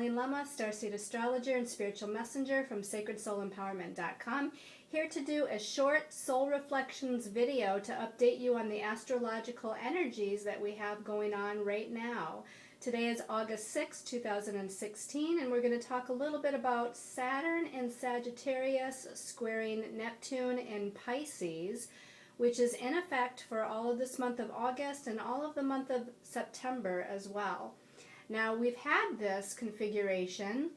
Colleen Lemma, Starseed Astrologer and Spiritual Messenger from SacredSoulEmpowerment.com, here to do a short soul reflections video to update you on the astrological energies that we have going on right now. Today is August 6, 2016, and we're going to talk a little bit about Saturn in Sagittarius squaring Neptune in Pisces, which is in effect for all of this month of August and all of the month of September as well. Now, we've had this configuration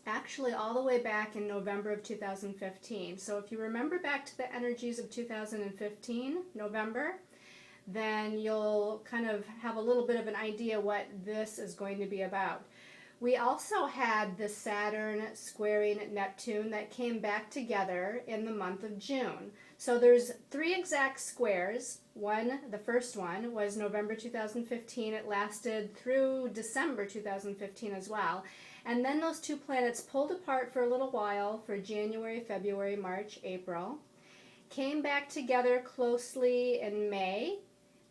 actually all the way back in November of 2015. So if you remember back to the energies of 2015, November, then you'll kind of have a little bit of an idea what this is going to be about. We also had the Saturn squaring Neptune that came back together in the month of June. So there's three exact squares. The first one was November 2015. It lasted through December 2015 as well. And then those two planets pulled apart for a little while for January, February, March, April. Came back together closely in May.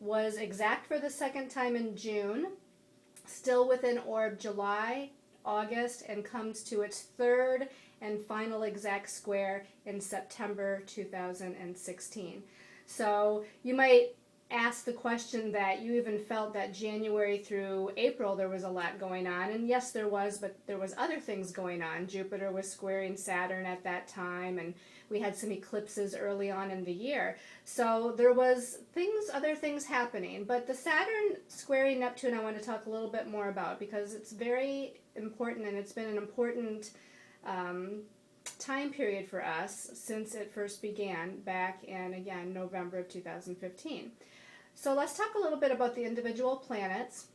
Was exact for the second time in June. Still within orb July, August, and comes to its third and final exact square in September 2016. So you might ask the question that you even felt that January through April there was a lot going on, and yes there was, but there was other things going on. Jupiter was squaring Saturn at that time, and we had some eclipses early on in the year. So there was other things happening. But the Saturn squaring Neptune I want to talk a little bit more about because it's very important, and it's been an important time period for us since it first began back in, again, November of 2015. So let's talk a little bit about the individual planets.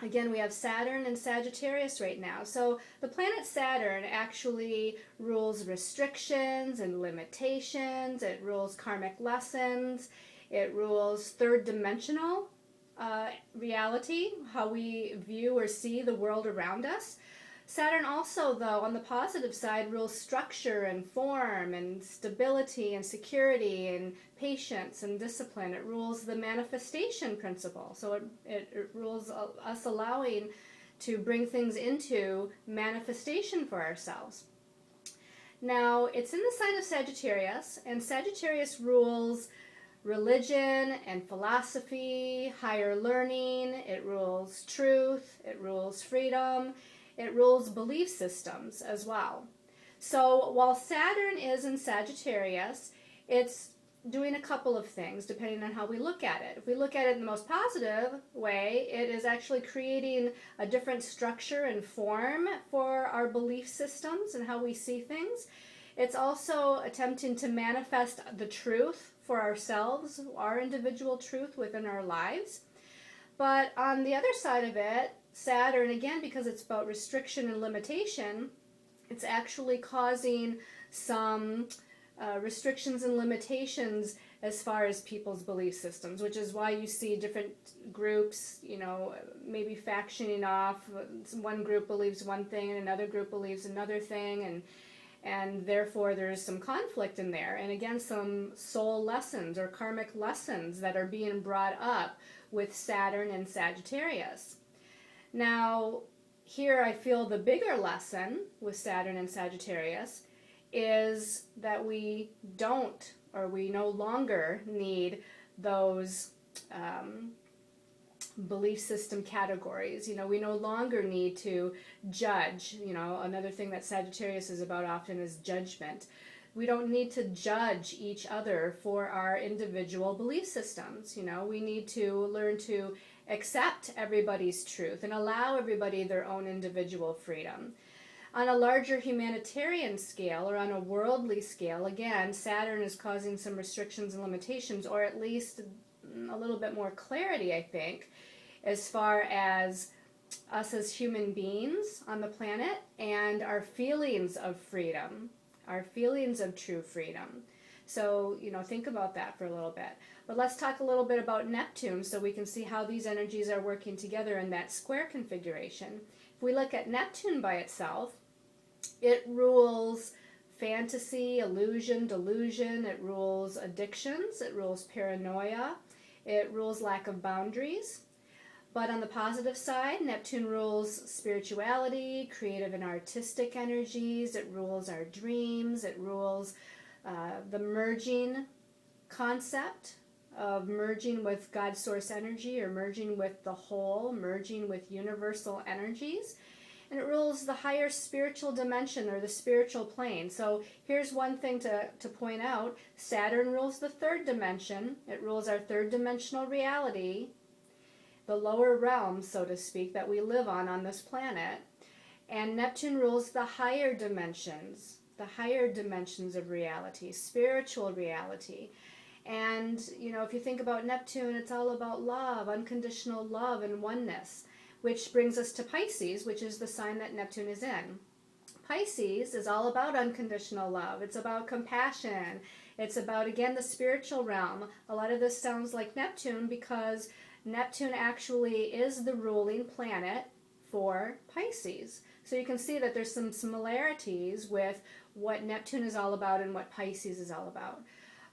Again, we have Saturn and Sagittarius right now. So the planet Saturn actually rules restrictions and limitations. It rules karmic lessons. It rules third dimensional reality, how we view or see the world around us. Saturn also, though, on the positive side, rules structure and form and stability and security and patience and discipline. It rules the manifestation principle. So it rules us allowing to bring things into manifestation for ourselves. Now, it's in the sign of Sagittarius, and Sagittarius rules religion and philosophy, higher learning. It rules truth. It rules freedom. It rules belief systems as well. So while Saturn is in Sagittarius, it's doing a couple of things depending on how we look at it. If we look at it in the most positive way, it is actually creating a different structure and form for our belief systems and how we see things. It's also attempting to manifest the truth for ourselves, our individual truth within our lives. But on the other side of it, Saturn, again, because it's about restriction and limitation, it's actually causing some restrictions and limitations as far as people's belief systems, which is why you see different groups, maybe factioning off. One group believes one thing and another group believes another thing, and therefore there's some conflict in there. And again, some soul lessons or karmic lessons that are being brought up with Saturn and Sagittarius. Now, here I feel the bigger lesson with Saturn and Sagittarius is that we don't, or we no longer need those belief system categories. We no longer need to judge. Another thing that Sagittarius is about often is judgment. We don't need to judge each other for our individual belief systems. We need to learn to accept everybody's truth and allow everybody their own individual freedom. On a larger humanitarian scale or on a worldly scale, again, Saturn is causing some restrictions and limitations, or at least a little bit more clarity, I think, as far as us as human beings on the planet and our feelings of freedom, our feelings of true freedom. So, think about that for a little bit. But let's talk a little bit about Neptune so we can see how these energies are working together in that square configuration. If we look at Neptune by itself, it rules fantasy, illusion, delusion. It rules addictions. It rules paranoia. It rules lack of boundaries. But on the positive side, Neptune rules spirituality, creative and artistic energies. It rules our dreams. It rules the merging concept of merging with God's source energy, or merging with the whole, merging with universal energies. And it rules the higher spiritual dimension, or the spiritual plane. So here's one thing to point out. Saturn rules the third dimension. It rules our third dimensional reality, the lower realm, so to speak, that we live on this planet. And Neptune rules the higher dimensions of reality, spiritual reality. And, if you think about Neptune, it's all about love, unconditional love and oneness, which brings us to Pisces, which is the sign that Neptune is in. Pisces is all about unconditional love. It's about compassion. It's about, again, the spiritual realm. A lot of this sounds like Neptune because Neptune actually is the ruling planet for Pisces. So you can see that there's some similarities with what Neptune is all about and what Pisces is all about.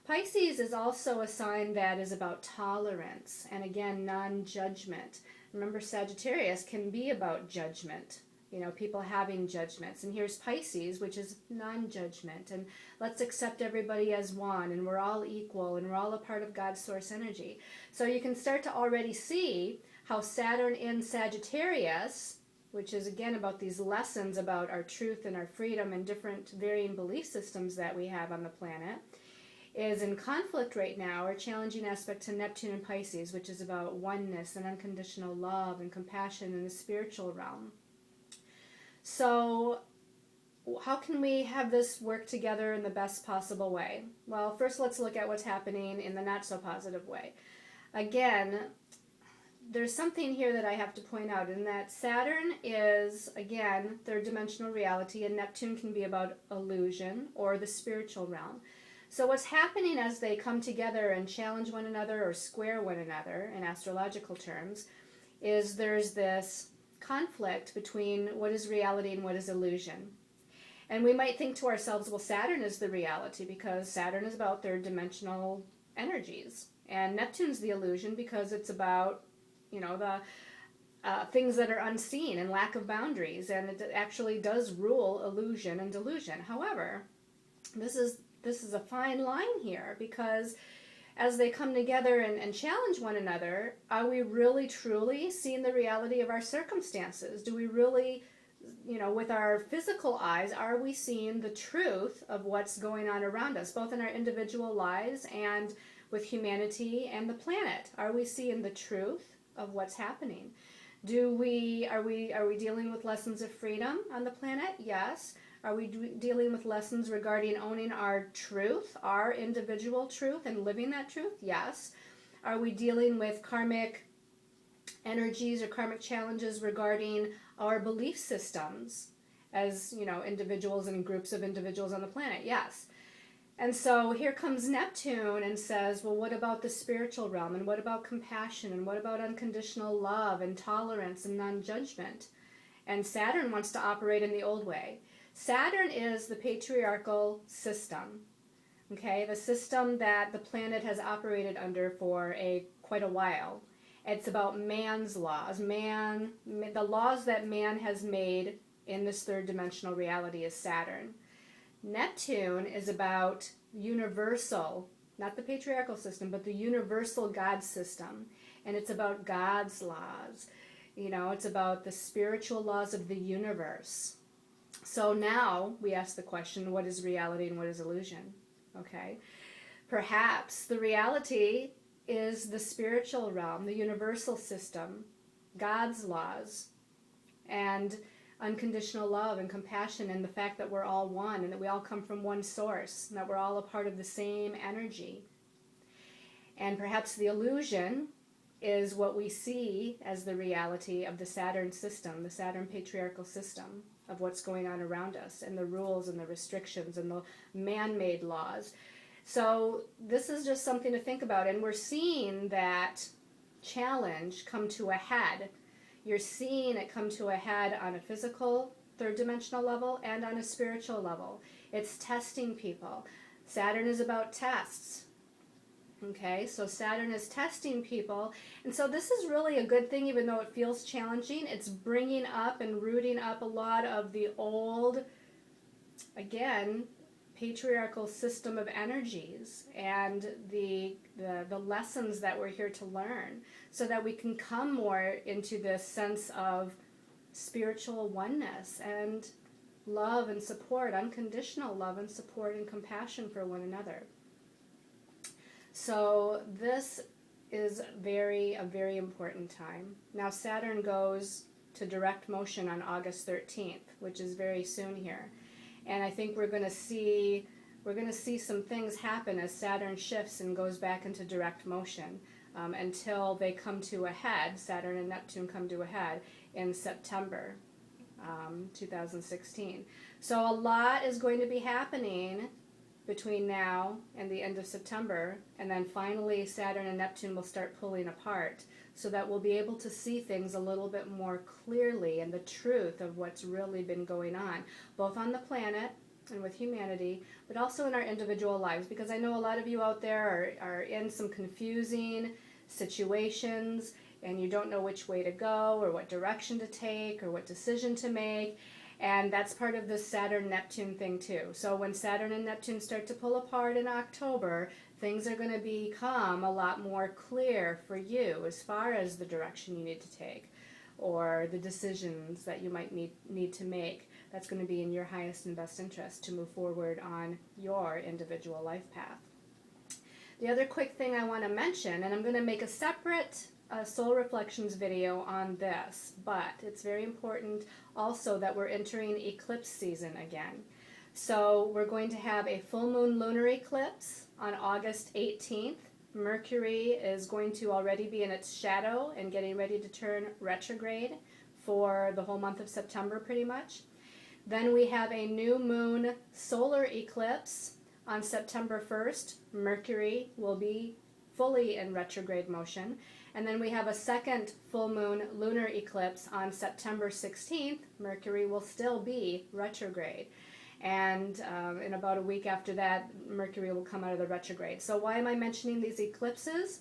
Pisces is also a sign that is about tolerance and, again, non-judgment. Remember, Sagittarius can be about judgment, people having judgments. And here's Pisces, which is non-judgment. And let's accept everybody as one, and we're all equal, and we're all a part of God's source energy. So you can start to already see how Saturn in Sagittarius, which is, again, about these lessons about our truth and our freedom and different varying belief systems that we have on the planet, is in conflict right now, or challenging aspect to Neptune and Pisces, which is about oneness and unconditional love and compassion in the spiritual realm. So how can we have this work together in the best possible way? Well, first let's look at what's happening in the not so positive way. Again, there's something here that I have to point out, in that Saturn is, again, third dimensional reality, and Neptune can be about illusion or the spiritual realm. So what's happening as they come together and challenge one another or square one another in astrological terms is there's this conflict between what is reality and what is illusion. And we might think to ourselves, well, Saturn is the reality because Saturn is about third dimensional energies. And Neptune's the illusion because it's about, the things that are unseen and lack of boundaries. And it actually does rule illusion and delusion. However, this is a fine line here, because as they come together and challenge one another, are we really truly seeing the reality of our circumstances? Do we really, with our physical eyes, are we seeing the truth of what's going on around us, both in our individual lives and with humanity and the planet? Are we seeing the truth of what's happening? Are we dealing with lessons of freedom on the planet? Yes. Are we dealing with lessons regarding owning our truth, our individual truth, and living that truth? Yes. Are we dealing with karmic energies or karmic challenges regarding our belief systems as, individuals and groups of individuals on the planet? Yes. And so here comes Neptune and says, well, what about the spiritual realm? And what about compassion? And what about unconditional love and tolerance and non-judgment? And Saturn wants to operate in the old way. Saturn is the patriarchal system, okay? The system that the planet has operated under for quite a while. It's about man's laws. The laws that man has made in this third dimensional reality is Saturn. Neptune is about universal, not the patriarchal system, but the universal God system. And it's about God's laws. It's about the spiritual laws of the universe. So now we ask the question, what is reality and what is illusion? Okay? Perhaps the reality is the spiritual realm, the universal system, God's laws, and unconditional love and compassion, and the fact that we're all one and that we all come from one source, and that we're all a part of the same energy. And perhaps the illusion is what we see as the reality of the Saturn system, the Saturn patriarchal system, of what's going on around us, and the rules and the restrictions and the man-made laws. So this is just something to think about, and we're seeing that challenge come to a head. You're seeing it come to a head on a physical, third-dimensional level and on a spiritual level. It's testing people. Saturn is about tests. Okay, so Saturn is testing people. And so this is really a good thing, even though it feels challenging. It's bringing up and rooting up a lot of the old, again, patriarchal system of energies and the lessons that we're here to learn, so that we can come more into this sense of spiritual oneness and love and support, unconditional love and support and compassion for one another. So this is a very important time. Now Saturn goes to direct motion on August 13th, which is very soon here. And I think we're going to see some things happen as Saturn shifts and goes back into direct motion until they come to a head. Saturn and Neptune come to a head in September 2016. So a lot is going to be happening between now and the end of September, and then finally Saturn and Neptune will start pulling apart, so that we'll be able to see things a little bit more clearly and the truth of what's really been going on, both on the planet and with humanity, but also in our individual lives, because I know a lot of you out there are in some confusing situations and you don't know which way to go or what direction to take or what decision to make. And that's part of this Saturn-Neptune thing too. So when Saturn and Neptune start to pull apart in October, things are going to become a lot more clear for you as far as the direction you need to take or the decisions that you might need to make. That's going to be in your highest and best interest to move forward on your individual life path. The other quick thing I want to mention, and I'm going to make a separate soul reflections video on this, but it's very important also that we're entering eclipse season again. So we're going to have a full moon lunar eclipse on August 18th. Mercury is going to already be in its shadow and getting ready to turn retrograde for the whole month of September pretty much. Then we have a new moon solar eclipse on September 1st. Mercury will be fully in retrograde motion. And then we have a second full moon lunar eclipse on September 16th. Mercury will still be retrograde. And in about a week after that, Mercury will come out of the retrograde. So why am I mentioning these eclipses?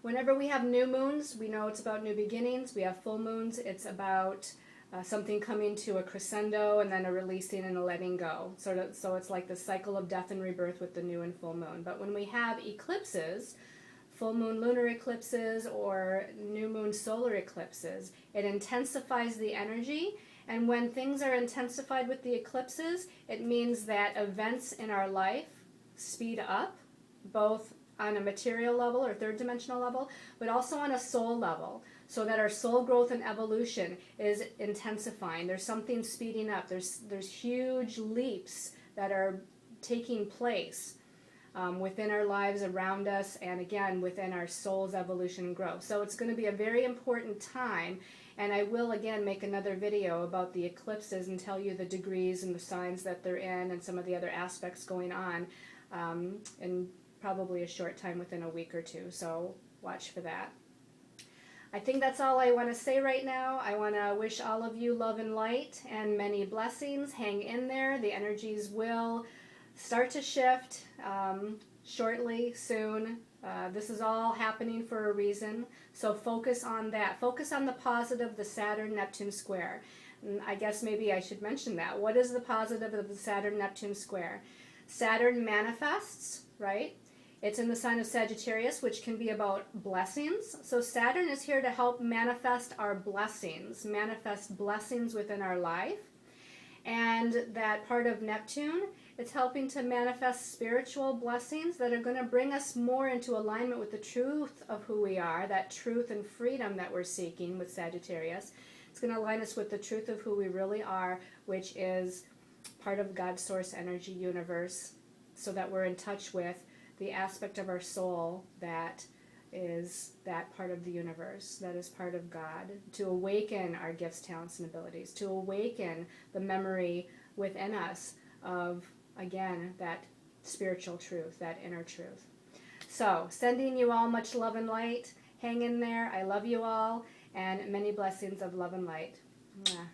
Whenever we have new moons, we know it's about new beginnings. We have full moons, it's about something coming to a crescendo and then a releasing and a letting go. So it's like the cycle of death and rebirth with the new and full moon. But when we have eclipses, full moon lunar eclipses or new moon solar eclipses, it intensifies the energy. And when things are intensified with the eclipses, it means that events in our life speed up, both on a material level or third dimensional level, but also on a soul level, so that our soul growth and evolution is intensifying. There's something speeding up. There's huge leaps that are taking place within our lives, around us, and again within our soul's evolution and growth. So it's going to be a very important time, and I will again make another video about the eclipses and tell you the degrees and the signs that they're in and some of the other aspects going on in probably a short time, within a week or two, so watch for that. I think that's all I want to say right now. I want to wish all of you love and light and many blessings. Hang in there. The energies will start to shift shortly, soon. This is all happening for a reason, so focus on that. Focus on the positive, the Saturn-Neptune square. And I guess maybe I should mention that. What is the positive of the Saturn-Neptune square? Saturn manifests, right? It's in the sign of Sagittarius, which can be about blessings. So Saturn is here to help manifest our blessings, manifest blessings within our life. And that part of Neptune, it's helping to manifest spiritual blessings that are going to bring us more into alignment with the truth of who we are, that truth and freedom that we're seeking with Sagittarius. It's going to align us with the truth of who we really are, which is part of God's source energy universe, so that we're in touch with the aspect of our soul that is that part of the universe, that is part of God, to awaken our gifts, talents, and abilities, to awaken the memory within us of, again, that spiritual truth, that inner truth. So, sending you all much love and light. Hang in there. I love you all, and many blessings of love and light. Mwah.